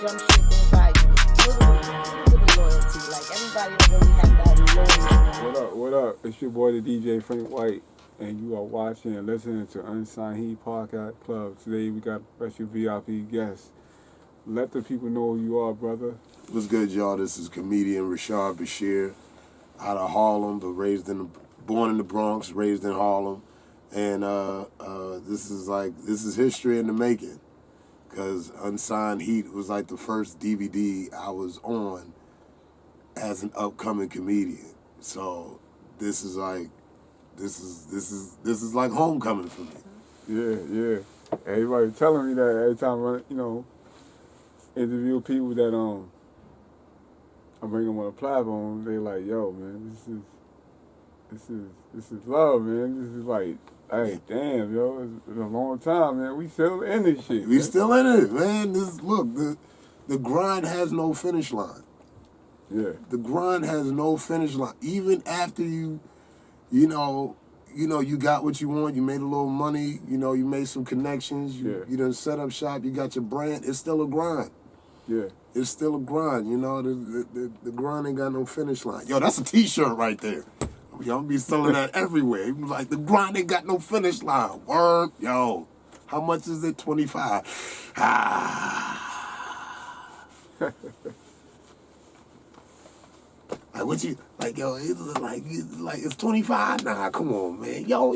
jump ship and little loyalty. Like everybody don't really have that loyalty. What up? It's your boy the DJ Frank White, and you are watching and listening to Unsigned Heat Podcast Club. Today we got a special VIP guest. Let the people know who you are, brother. What's good, y'all? This is comedian Rashad Bashir, out of Harlem, but born in the Bronx, raised in Harlem, and this is history in the making, because Unsigned Heat was like the first DVD I was on as an upcoming comedian. So this is like homecoming for me. Yeah. Everybody telling me that every time I, interview people that I bring them on a platform. They like, yo, man, this is love, man. This is like, hey, damn, yo, it's been a long time, man. We still in this shit. We still in it, man. The grind has no finish line. Yeah. The grind has no finish line. Even after you got what you want, you made a little money, you made some connections, you done set up shop, you got your brand, it's still a grind. Yeah. It's still a grind, the grind ain't got no finish line. Yo, that's a t-shirt right there. Y'all be selling that everywhere. Like, the grind ain't got no finish line. Word, yo. How much is it? 25. Like, what you, like, yo, it's 25? Nah, come on, man. Yo,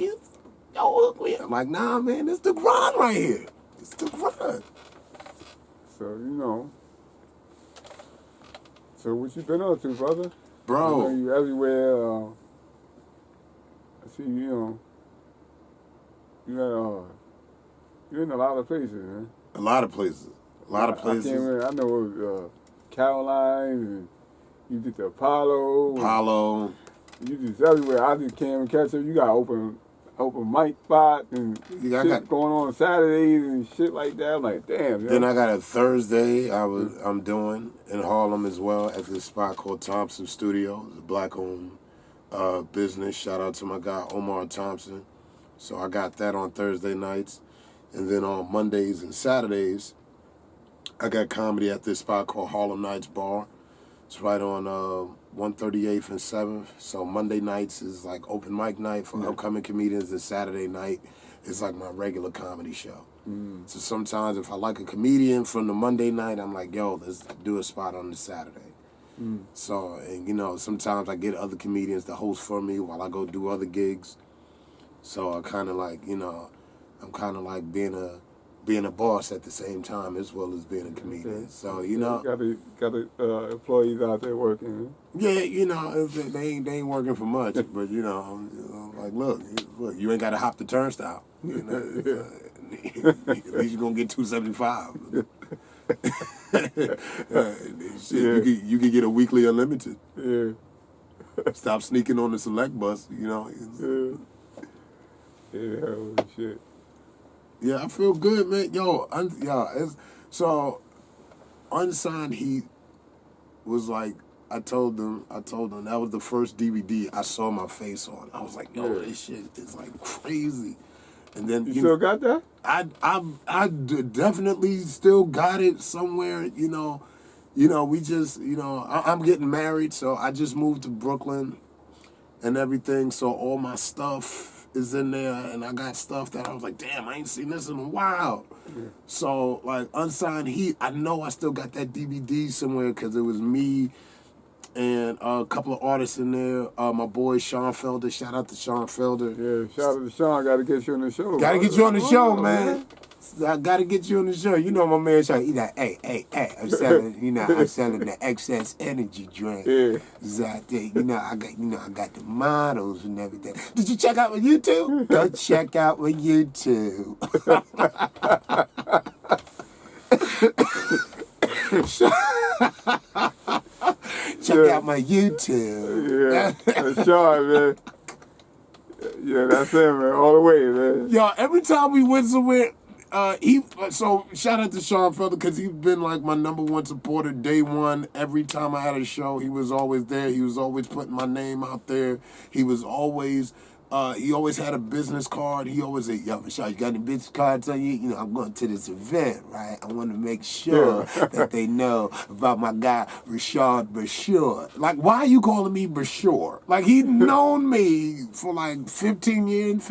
hook me. I'm like, nah, man, it's the grind right here. It's the grind. So what you been up to, brother? Bro. I know you everywhere. I see you're in a lot of places, man. A lot of places. I can't remember. I know Caroline, and you did the Apollo. You just everywhere. I just can't even catch up. You got open mic spot and shit going on Saturdays and shit like that. I'm like, damn. Then I got a Thursday I'm doing in Harlem as well at this spot called Thompson Studio. It's a black-owned business. Shout out to my guy Omar Thompson. So I got that on Thursday nights. And then on Mondays and Saturdays, I got comedy at this spot called Harlem Nights Bar. It's right on 138th and 7th. So Monday nights is like open mic night for upcoming comedians, and Saturday night is like my regular comedy show. So sometimes if I like a comedian from the Monday night, I'm like, yo, let's do a spot on the Saturday. So, and sometimes I get other comedians to host for me while I go do other gigs. So I kind of like, I'm kind of like being a boss at the same time as well as being a comedian. Okay. So, got the employees out there working. Yeah, they ain't working for much, but I'm like, look, you ain't got to hop the turnstile. At least you're gonna get $275. Shit, you can get a weekly unlimited. Yeah. Stop sneaking on the select bus. Yeah, holy shit. Yeah, I feel good, man. Yo, so Unsigned Heat was like, I told them that was the first DVD I saw my face on. I was like, yo, this shit is like crazy. And then you still got that? I definitely still got it somewhere. We just I'm getting married, so I just moved to Brooklyn and everything. So all my stuff is in there, and I got stuff that I was like, damn, I ain't seen this in a while. Yeah. So, like, Unsigned Heat, I know I still got that DVD somewhere because it was me and a couple of artists in there. My boy Sean Felder, shout out to Sean Felder. Yeah, shout out to Sean, gotta get you on the show. Gotta get you on the show, man. I gotta get you on the show. You know my man Sean, he's like, hey, I'm selling, I'm selling the excess energy drink. Yeah. So I got the models and everything. Did you check out my YouTube? Go check out my YouTube. Check out my YouTube. Yeah, that's Sean, man. Yeah, that's him, man. All the way, man. Yo, every time we went somewhere, so shout out to Sean Felder because he's been like my #1 supporter day one. Every time I had a show, he was always there. He was always putting my name out there. He was always He always had a business card. He always said, yo, Rashad, you got any business cards on you? You know, I'm going to this event, right? I want to make sure that they know about my guy, Rashad Bashir. Like, why are you calling me Bashir? Like, he'd known me for like 15 years,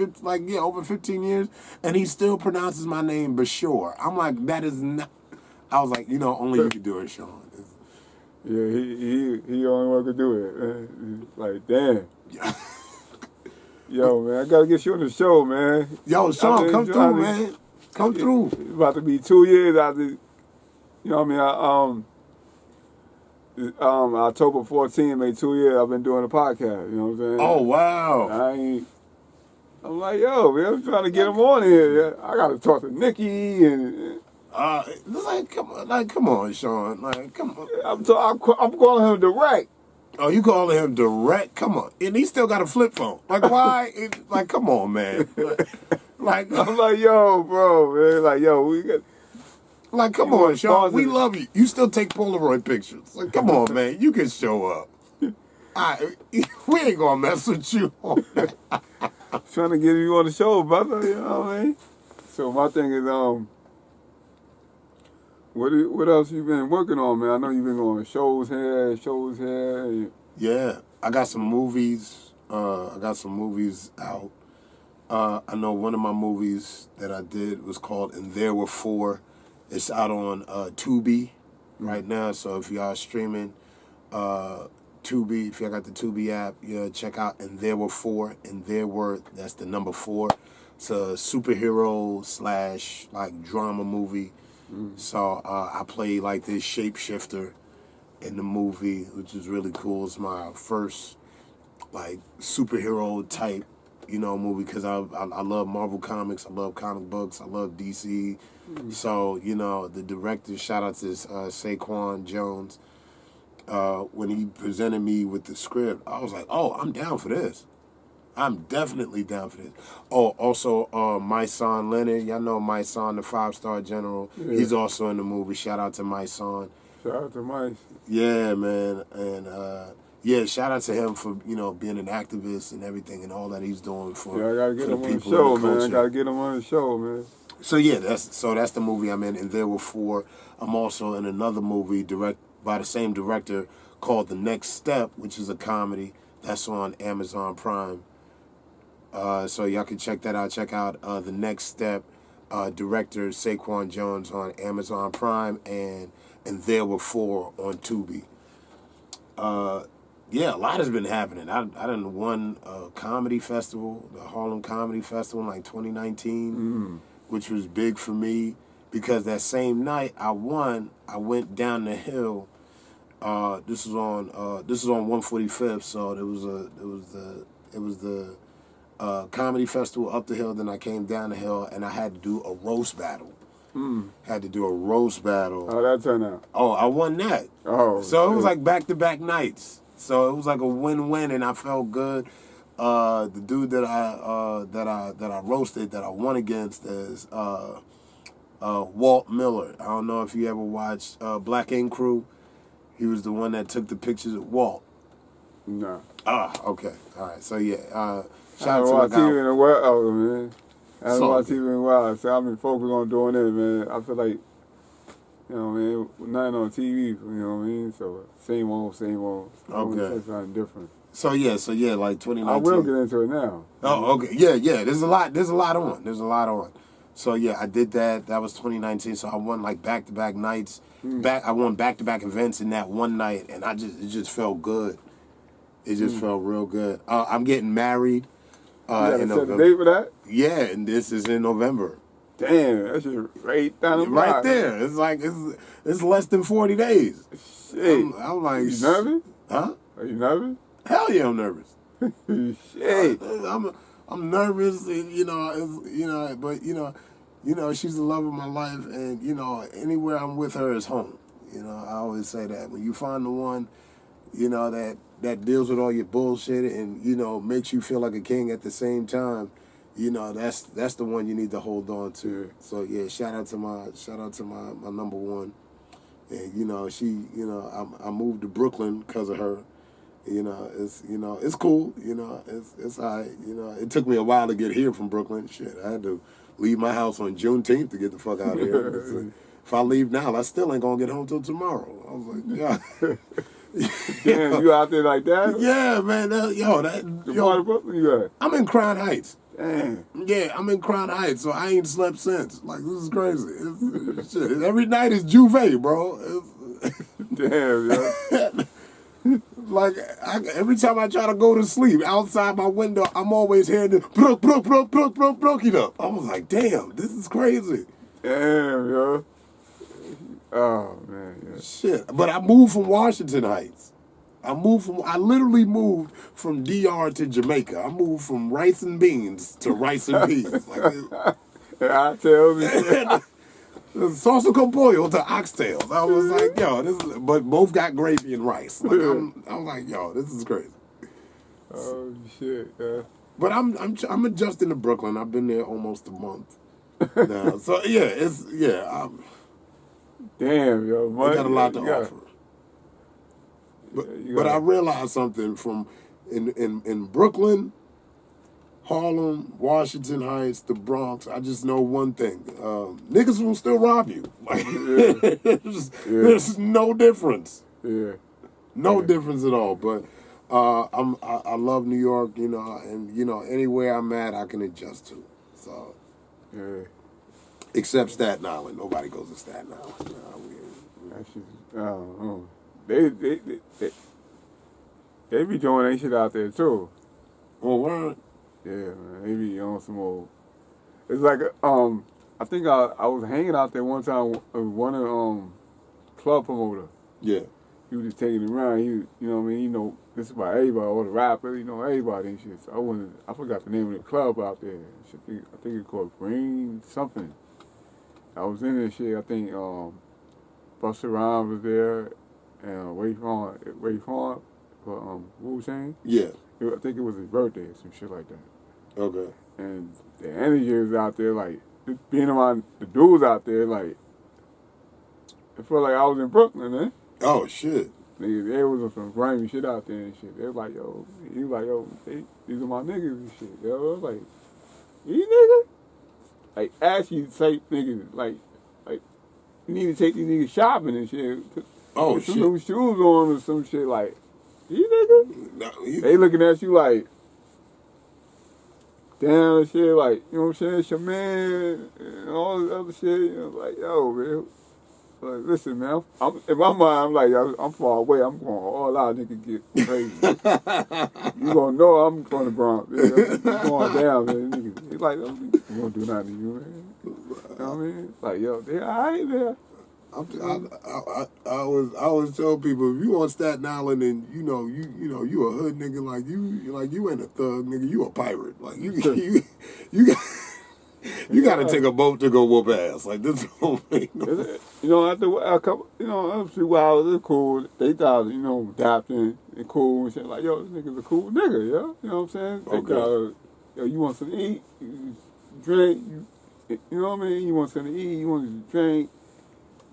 over 15 years, and he still pronounces my name Bashir. I'm like, that is not... I was like, you know, only you can do it, Sean. Yeah, he the only one could do it. Like, damn. Yeah. Yo, man, I gotta get you on the show, man. Yo, Sean, come through, man. Come through. It's about to be 2 years after, you know what I mean? October 14th made 2 years I've been doing a podcast, you know what I'm saying? Oh, wow. I'm like, yo, man, I'm trying to get him on here. Yeah. I gotta talk to Nikki and... come on, Sean. Like, come on. I'm calling him direct. Oh, you calling him direct? Come on. And he still got a flip phone. Like, why? Like, come on, man. Like, I'm like, yo, bro, man. Like, yo, we got... Like, come on, Sean. We love you. You still take Polaroid pictures. Like, come on, man. You can show up. We ain't gonna mess with you. Trying to get you on the show, brother. You know what I mean? So my thing is, what else you been working on, man? I know you've been going shows here. Yeah, I got some movies. Out. I know one of my movies that I did was called And There Were Four. It's out on Tubi right now. So if y'all streaming Tubi, if y'all got the Tubi app, yeah, check out And There Were Four. And There Were, that's the number 4. It's a superhero / like drama movie. So I play like this shapeshifter in the movie, which is really cool. It's my first like superhero type, you know, movie because I love Marvel Comics, I love comic books, I love DC. So, you know, the director, shout out to Saquon Jones, when he presented me with the script, I was like, oh, I'm down for this. I'm definitely down for this. Oh, also, my son Leonard. Y'all know my son, the 5-star general. Yeah. He's also in the movie. Shout out to my son. Shout out to Mike. Yeah, man. And, yeah, shout out to him for, you know, being an activist and everything and all that he's doing for, I gotta get for him the on the people show, in the man. culture. I gotta get him on the show, man. So, yeah, that's the movie I'm in. And There Were Four. I'm also in another movie by the same director called The Next Step, which is a comedy. That's on Amazon Prime. So y'all can check that out. Check out The Next Step, director Saquon Jones on Amazon Prime, and There Were Four on Tubi. Yeah, a lot has been happening. I done won a comedy festival, the Harlem Comedy Festival in like 2019, which was big for me because that same night I won, I went down the hill. This was on 145th, so it was the comedy festival up the hill. Then I came down the hill and I had to do a roast battle. Had to do a roast battle. How'd that turn out? Oh, I won that. Oh, so it was like back-to-back nights. So it was like a win-win, and I felt good. The dude that I roasted, that I won against, is Walt Miller. I don't know if you ever watched Black Ink Crew. He was the one that took the pictures of Walt. No. Ah, okay. All right. So yeah. Shout out to my TV in a while, man. I haven't watched TV in a while, so I've been focused on doing it, man. I feel like, you know what I mean, nothing on TV, you know what I mean? So, same old. Okay. It's something different. So yeah, like 2019. I will get into it now. Oh, okay. Yeah. There's a lot on. So yeah, I did that. That was 2019. So I won like back-to-back nights. I won back-to-back events in that one night, and it just felt good. It just felt real good. I'm getting married. You gotta set the date for that? Yeah, and this is in November. Damn, that's just right down the block. Right there. It's like it's less than 40 days. Shit. I'm like, you nervous? Huh? Are you nervous? Hell yeah, I'm nervous. Shit. I'm nervous, and, but she's the love of my life, and anywhere I'm with her is home. I always say that when you find the one, that deals with all your bullshit and makes you feel like a king at the same time, that's the one you need to hold on to. So yeah, shout out to my number one, and she I moved to Brooklyn because of her. It's cool. It's all right. It took me a while to get here from Brooklyn. Shit, I had to leave my house on Juneteenth to get the fuck out of here. If I leave now, I still ain't gonna get home till tomorrow. I was like, yeah. Damn, you out there like that? Yeah, man. Part of Brooklyn you at? I'm in Crown Heights. Damn. Yeah, I'm in Crown Heights, so I ain't slept since. Like, this is crazy. Shit, every night is Juve, bro. Damn, yo. Like, every time I try to go to sleep, outside my window, I'm always hearing the broke, you know. I was like, damn, this is crazy. Damn, yo. Oh, man, yeah. Shit. But I moved from Washington Heights. I literally moved from DR to Jamaica. I moved from rice and beans to rice and peas. Like, I tell me. Salsa con pollo to oxtails. I was like, yo, but both got gravy and rice. Like, I'm like, yo, this is crazy. Oh shit, yeah. But I'm adjusting to Brooklyn. I've been there almost a month now. So damn, yo, I got a lot to offer. But I realized something from in Brooklyn, Harlem, Washington Heights, the Bronx. I just know one thing: niggas will still rob you. Like, there's no difference. Yeah, no difference at all. But I love New York, and anywhere I'm at, I can adjust to. So, except Staten Island. Nobody goes to Staten Island. They be doing that shit out there too. Well, word. Yeah, man. They be on some old. It's like I think I was hanging out there one time with one of club promoter. Yeah. He was just taking it around. He, this is about everybody, all the rappers, everybody and shit. So I forgot the name of the club out there. I think it's called Green something. I was in this shit. I think Busta Rhymes was there, and Ray Farm for Wu-Tang. Yeah. I think it was his birthday or some shit like that. Okay. And the energy was out there, like, being around the dudes out there, like, it felt like I was in Brooklyn, man. Oh, shit. Niggas, there was some grimy shit out there and shit. They was like, yo, he was like, yo, these are my niggas and shit. Yo, I was like, these niggas? Like, ashy type niggas, like, you need to take these niggas shopping and shit. Oh, put shit. some new shoes on or some shit, like, these niggas? No, they looking at you like, damn shit, like, you know what I'm saying, it's your man, and all this other shit, like, yo, man. Like, listen, man, in my mind, I'm like, I'm far away, I'm going all out, nigga, get crazy. You gonna know I'm from the Bronx, nigga. I'm going down, man, nigga. He's like, you won't do nothing to you, man. You know what I mean? Like, yo, they all right there. I always tell people, if you on Staten Island and you a hood nigga, like you ain't a thug nigga, you a pirate. Like you got to take a boat to go whoop ass. Like this don't make no sense. After a couple, a few hours, it's cool. They thought, adapting and cool and shit. Like, yo, this nigga's a cool nigga, yo. You know what I'm saying? They thought, yo, you want something to eat, you drink, you know what I mean? You want something to eat, you want to drink.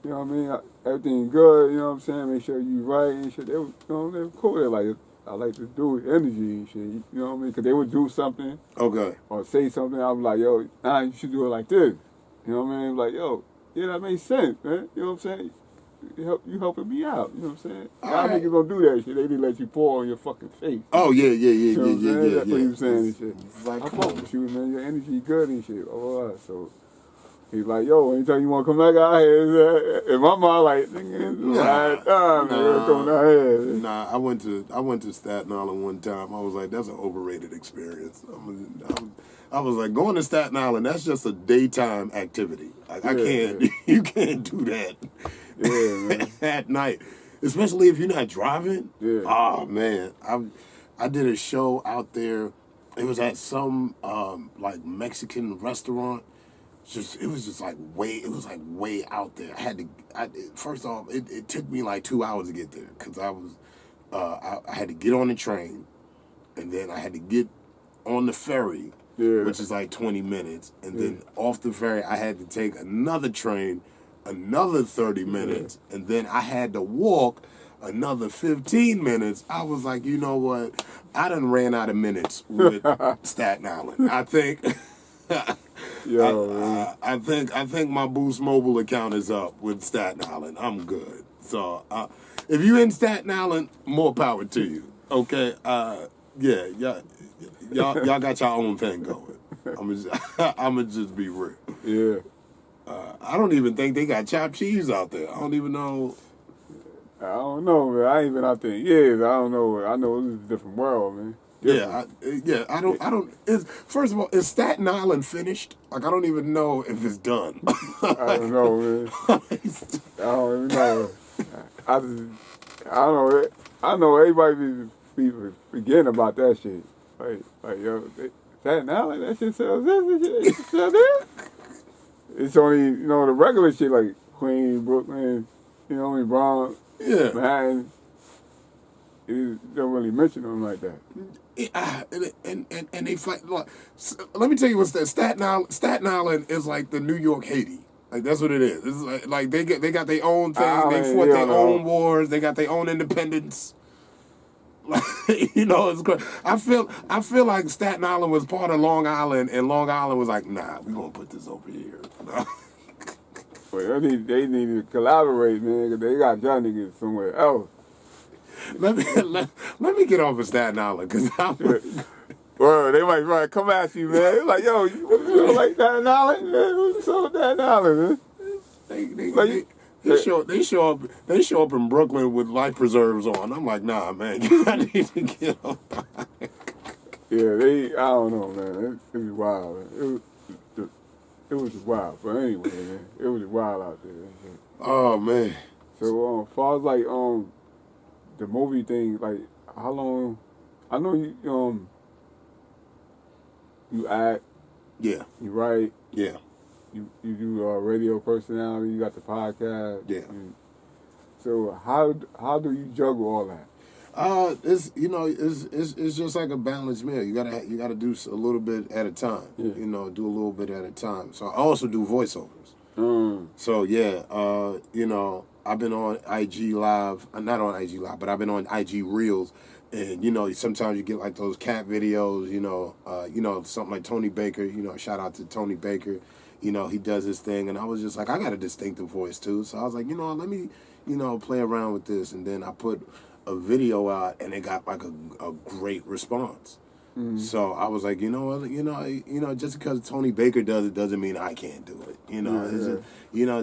You know what I mean? Everything good, you know what I'm saying? Make sure you right and shit. They were cool. They're like, I like to do with energy and shit. You know what I mean? Because they would do something. Okay. Or say something. I was like, yo, you should do it like this. You know what I mean? Like, yo, yeah, that makes sense, man. You know what I'm saying? You helping me out. You know what I'm saying? Y'all niggas don't do that shit. They didn't let you pour on your fucking face. Oh, yeah. You know That's what he was saying and shit. Like, I fuck with you, man. Your energy good and shit. All right, so... He's like, yo, anytime you want to come back out here, in my mind, like, nigga, coming out here. Nah, I went to Staten Island one time. I was like, that's an overrated experience. I was like, going to Staten Island, that's just a daytime activity. Like, you can't do that at night, especially if you're not driving. Yeah. Oh man, I did a show out there. It was at some like Mexican restaurant. It was way out there. First off, it took me like 2 hours to get there because I had to get on the train, and then I had to get on the ferry, which is like 20 minutes, and then off the ferry I had to take another train, another 30 minutes, and then I had to walk another 15 minutes. I was like, you know what? I done ran out of minutes with Staten Island. I think. I think my Boost Mobile account is up with Staten Island. I'm good. So if you in Staten Island, more power to you. Okay. Y'all got your own thing going. I'ma just be real. Yeah. I don't even think they got chopped cheese out there. I don't even know. I don't know, man. I ain't been out there in years. I don't know. I know this is a different world, man. Different. I don't. First of all, is Staten Island finished? Like, I don't even know if it's done. I don't know, man. I don't even know. I don't know. I know everybody be forgetting about that shit. Like yo, Staten Island, that shit sells this and shit. It sells there. It's only, the regular shit like Queens, Brooklyn, Bronx, Manhattan. You don't really mention them like that. And they fight. Like, let me tell you what's that. Staten Island is like the New York Haiti. Like, that's what it is. It's like they got their own thing. They fought their own wars. They got their own independence. Like, it's great. I feel like Staten Island was part of Long Island, and Long Island was like, nah, we're gonna put this over here. Well, they need to collaborate, man, because they got y'all niggas somewhere else. Let me get off of Staten Island, because well, they might try to come at you, man. They're like, yo, you like Staten Island, man? What's up with Staten Island, man? They show up in Brooklyn with life preserves on. I'm like, nah, man, I need to get off. Yeah, I don't know, man. It was wild. Man. It was wild. But anyway, man, it was wild out there. Oh man. So as far as like the movie thing, like how long? I know you you act. Yeah. You write. Yeah. You do radio personality. You got the podcast. Yeah. So how do you juggle all that? It's just like a balanced meal. You gotta do a little bit at a time. Yeah. Do a little bit at a time. So I also do voiceovers. So I've been on IG Live, not on IG Live, but I've been on IG Reels, and sometimes you get like those cat videos. Something like Tony Baker. Shout out to Tony Baker. He does his thing, and I was just like, I got a distinctive voice too. So I was like, let me, play around with this, and then I put a video out, and it got like a great response. Mm-hmm. So I was like, just because Tony Baker does it doesn't mean I can't do it.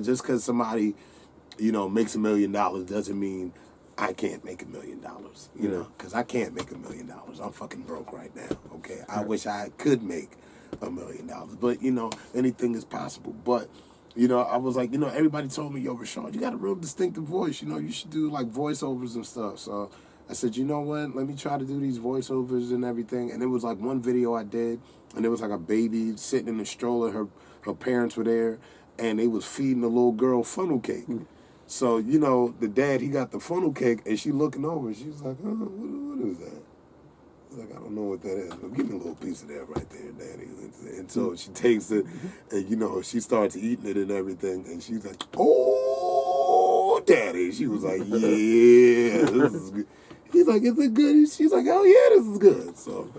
Just because somebody, makes $1 million doesn't mean I can't make $1 million. Because I can't make $1 million. I'm fucking broke right now. Okay, I wish I could make $1 million, but anything is possible. But I was like, everybody told me, yo, Rashad, you got a real distinctive voice. You should do like voiceovers and stuff. So I said, you know what? Let me try to do these voiceovers and everything. And it was like one video I did, and it was like a baby sitting in a stroller. Her parents were there, and they was feeding the little girl funnel cake. So the dad, he got the funnel cake, and she looking over. She was like, what is that? I was like, I don't know what that is, but give me a little piece of that right there, Daddy. And so she takes it, and she starts eating it and everything, and she's like, oh, Daddy. She was like, yeah, this is good. He's like, is it good? She's like, oh yeah, this is good. So,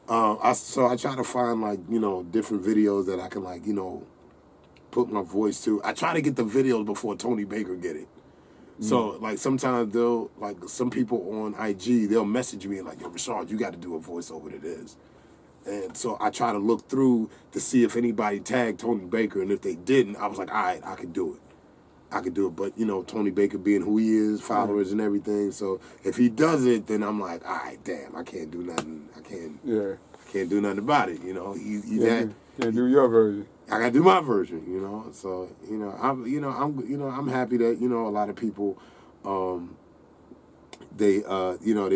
I try to find like different videos that I can like put my voice to. I try to get the videos before Tony Baker get it. So, like, sometimes some people on IG, they'll message me like, yo, Rashad, you got to do a voiceover to this. And so I try to look through to see if anybody tagged Tony Baker, and if they didn't, I was like, all right, I could do it. But, Tony Baker being who he is, followers and everything. So if he does it, then I'm like, all right, damn, I can't do nothing. I can't do nothing about it, Can't do your version. I gotta do my version, So I'm happy that a lot of people, they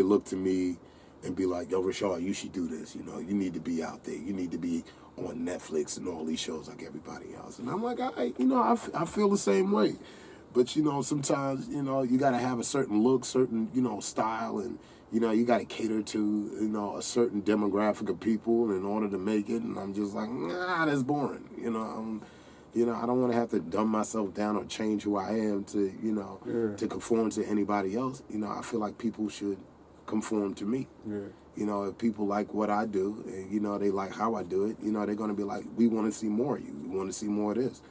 look to me and be like, yo, Rashad, you should do this. You need to be out there. You need to be on Netflix and all these shows like everybody else. And I'm like, I feel the same way. But sometimes you gotta have a certain look, certain style, and you got to cater to, a certain demographic of people in order to make it. And I'm just like, nah, that's boring. You know, I don't want to have to dumb myself down or change who I am to, you know, to conform to anybody else. You know, I feel like people should conform to me. Yeah. You know, if people like what I do, and, you know, they like how I do it, you know, they're going to be like, we want to see more of you. We want to see more of this.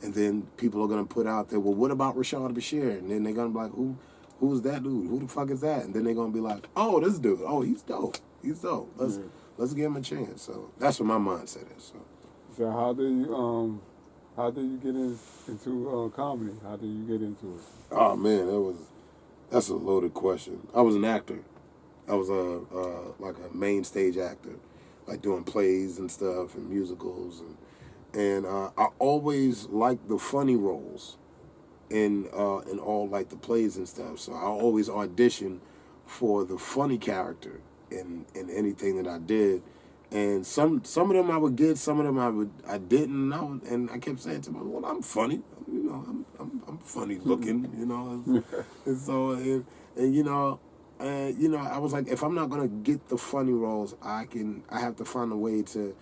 And then people are going to put out there, well, what about Rashad Bashir? And then they're going to be like, who's that dude? Who the fuck is that? And then they're going to be like, oh, this dude. Oh, he's dope. He's dope. Let's give him a chance. So that's what my mindset is. So how do you get into comedy? How did you get into it? Oh man, that's a loaded question. I was an actor. I was like a main stage actor, like doing plays and stuff and musicals, and I always liked the funny roles in all like the plays and stuff. So I always auditioned for the funny character in anything that I did. And some of them I would get, some of them I didn't. And I kept saying to myself, well, I'm funny, you know, I'm funny looking, you know. And so you know, I was like, if I'm not gonna get the funny roles, I have to find a way to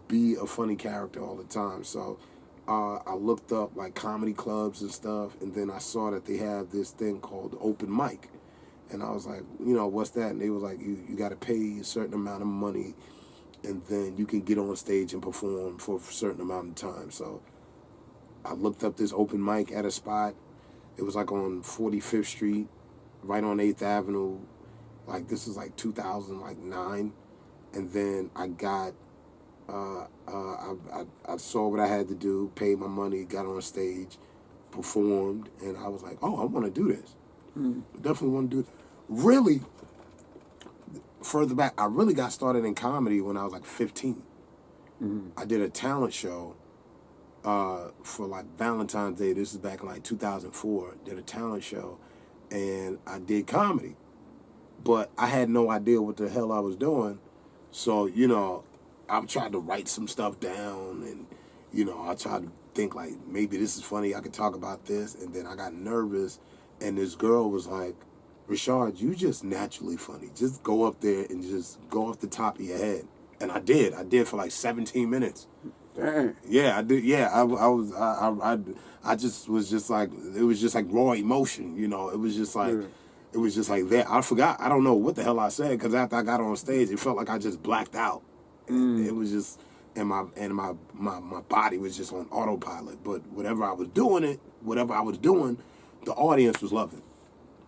be a funny character all the time. So I looked up like comedy clubs and stuff, and then I saw that they have this thing called open mic, and I was like, you know, what's that? And they was like, you got to pay a certain amount of money, and then you can get on stage and perform for a certain amount of time. So I looked up this open mic at a spot. It was like on 45th Street, right on 8th Avenue. Like this is like 2009. And then I got, I saw what I had to do, paid my money, got on stage, performed, and I was like, oh, I want to do this. Definitely want to do it. Really, further back, I really got started in comedy when I was like 15. I did a talent show for like Valentine's Day. This is back in like 2004. Did a talent show, and I did comedy, but I had no idea what the hell I was doing. So you know, I tried to write some stuff down, and you know, I tried to think like maybe this is funny. I could talk about this, and then I got nervous, and this girl was like, Rashad, you just naturally funny. Just go up there and just go off the top of your head. And I did. I did for like 17 minutes. Dang. Yeah, I did. Yeah, I just was just like, it was just like raw emotion, you know. It was just like, it was just like that. I forgot. I don't know what the hell I said, because after I got on stage, it felt like I just blacked out. It was just, and my body was just on autopilot. But whatever I was doing, the audience was loving.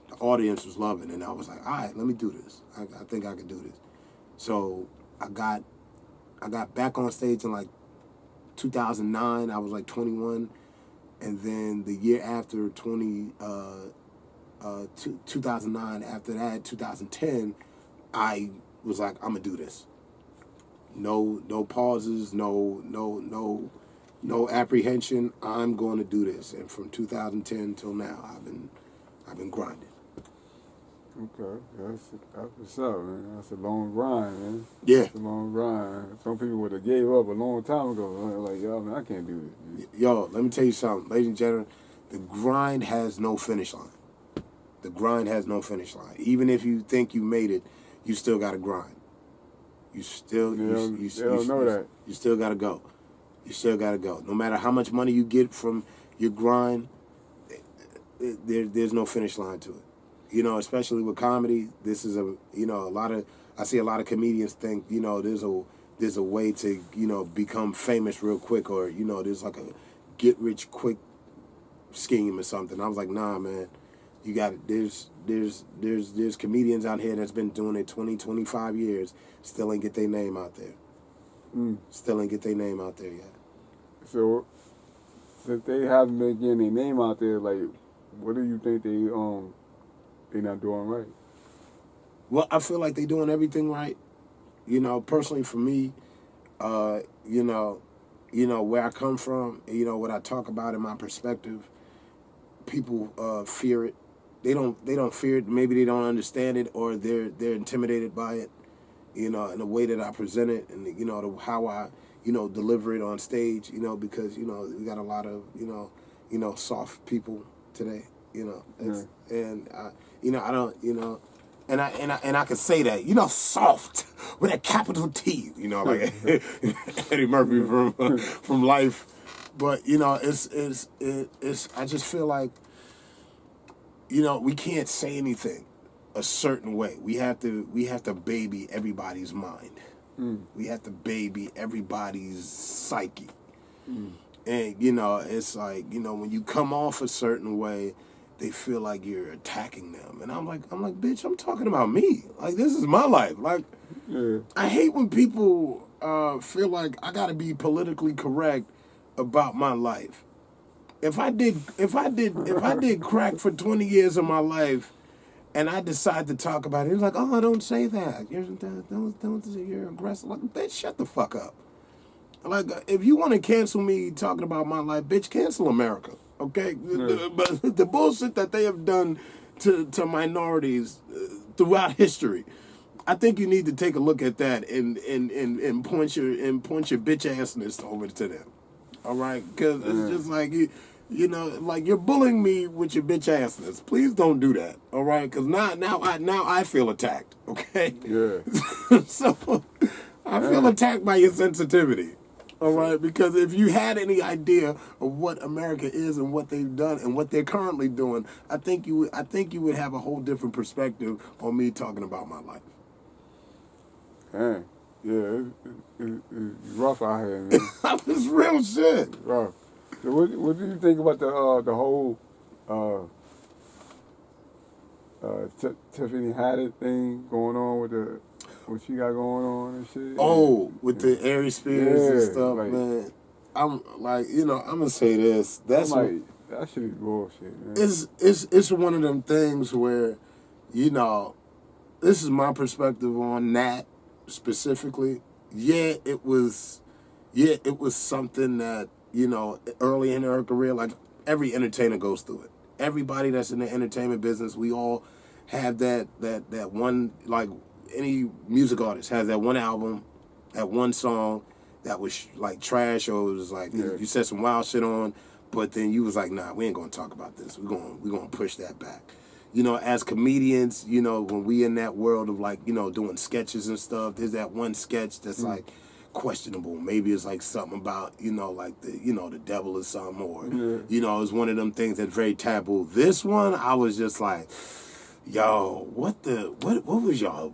The audience was loving, and I was like, all right, let me do this. I think I can do this. So I got back on stage in like 2009. I was like 21, and then the year after 2009, after that, 2010, I was like, I'm gonna do this. No pauses, no apprehension. I'm going to do this, and from 2010 till now, I've been grinding. Okay, that's what's up, man. That's a long grind, man. Yeah. It's a long grind. Some people would have gave up a long time ago. Like, yo, man, I can't do this. Yo, let me tell you something. Ladies and gentlemen, the grind has no finish line. The grind has no finish line. Even if you think you made it, you still got to grind. You still, you don't know that. You still got to go. You still got to go. No matter how much money you get from your grind, there's no finish line to it. You know, especially with comedy, this is I see a lot of comedians think, you know, there's a way to, you know, become famous real quick, or, you know, there's like a get rich quick scheme or something. I was like, nah, man, you got it. There's comedians out here that's been doing it 20, 25 years, still ain't get their name out there. Still ain't get their name out there yet. So, since they haven't been getting their name out there, like, what do you think they're not doing right? Well, I feel like they're doing everything right. You know, personally for me, you know, where I come from, you know, what I talk about in my perspective, people fear it. They don't fear it. Maybe they don't understand it, or they're intimidated by it. You know, in the way that I present it, and you know, how I, you know, deliver it on stage. You know, because you know we got a lot of you know soft people today. You know, and you know I don't and I can say that, you know, soft with a capital T. You know, like Eddie Murphy from Life. But you know, it's. I just feel like, you know, we can't say anything a certain way. We have to baby everybody's mind. We have to baby everybody's psyche. And you know, it's like, you know, when you come off a certain way, they feel like you're attacking them. And I'm like, bitch, I'm talking about me. Like, this is my life. Like, I hate when people feel like I gotta be politically correct about my life. If I did crack for 20 years of my life, and I decide to talk about it, he's like, oh, don't say that. You're aggressive. Like, bitch, shut the fuck up. Like, if you want to cancel me talking about my life, bitch, cancel America, okay? But the bullshit that they have done to minorities throughout history, I think you need to take a look at that and point your bitch assness over to them, all right? Because it's just like you know, like, you're bullying me with your bitch assness. Please don't do that, all right? Because now I feel attacked, okay? Yeah. So I feel attacked by your sensitivity. All right, because if you had any idea of what America is and what they've done and what they're currently doing, I think you would have a whole different perspective on me talking about my life. Dang. Yeah, it's rough out here, man. It's real shit. It's rough. So what do you think about the whole Tiffany Haddish thing going on with what she got going on and shit? Oh, with the Aries Spears and stuff, like, man. I'm like, you know, I'm gonna say this. That's like, that shit is bullshit, man. It's one of them things where, you know, this is my perspective on that specifically. Yeah, it was something that, you know, early in her career, like every entertainer goes through it. Everybody that's in the entertainment business, we all have that one, like any music artist has that one album, that one song that was like trash, or it was like you said some wild shit on, but then you was like, nah, we ain't gonna talk about this. We're gonna push that back. You know, as comedians, you know, when we in that world of like, you know, doing sketches and stuff, there's that one sketch that's like questionable. Maybe it's like something about, you know, like the devil or something, or you know, it's one of them things that's very taboo. This one, I was just like, yo, what was y'all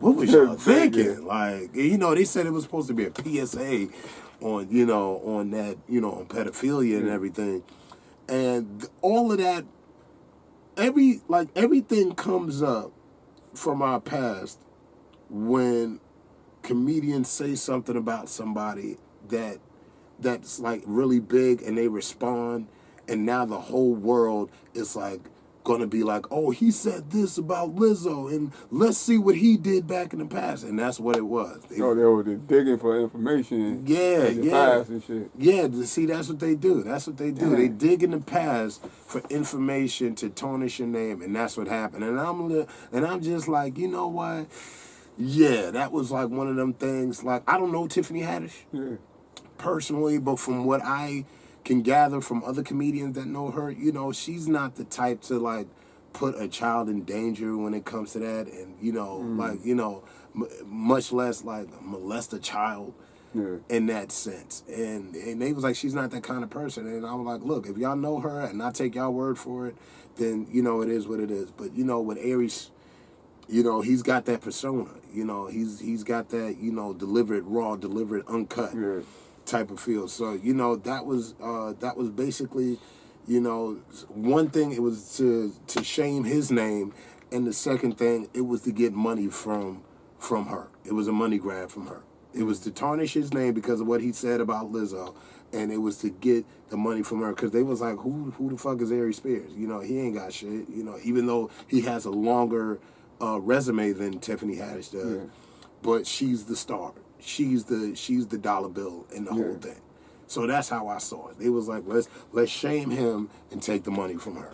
thinking? Like, you know, they said it was supposed to be a PSA on, you know, on that, you know, on pedophilia and everything. And all of that, everything comes up from our past when comedians say something about somebody that's like really big and they respond, and now the whole world is like gonna be like, oh, he said this about Lizzo, and let's see what he did back in the past. And that's what it was. They were digging for information. In the past and shit. Yeah, see, that's what they do. They dig in the past for information to tarnish your name, and that's what happened. And I'm just like, you know what? Yeah, that was like one of them things. Like, I don't know Tiffany Haddish personally, but from what I can gather from other comedians that know her, you know, she's not the type to like put a child in danger when it comes to that, and you know, like, you know, much less like molest a child in that sense. And they was like, she's not that kind of person. And I was like, look, if y'all know her and I take y'all word for it, then you know it is what it is. But you know, with Aries, you know, he's got that persona. You know, he's got that, you know, delivered raw, delivered uncut type of feel. So, you know, that was basically, you know, one thing, it was to shame his name, and the second thing, it was to get money from her. It was a money grab from her. It was to tarnish his name because of what he said about Lizzo, and it was to get the money from her, because they was like, who the fuck is Aries Spears? You know, he ain't got shit. You know, even though he has a longer resume than Tiffany Haddish does, but she's the star. She's the dollar bill in the whole thing. So that's how I saw it. They was like, let's shame him and take the money from her.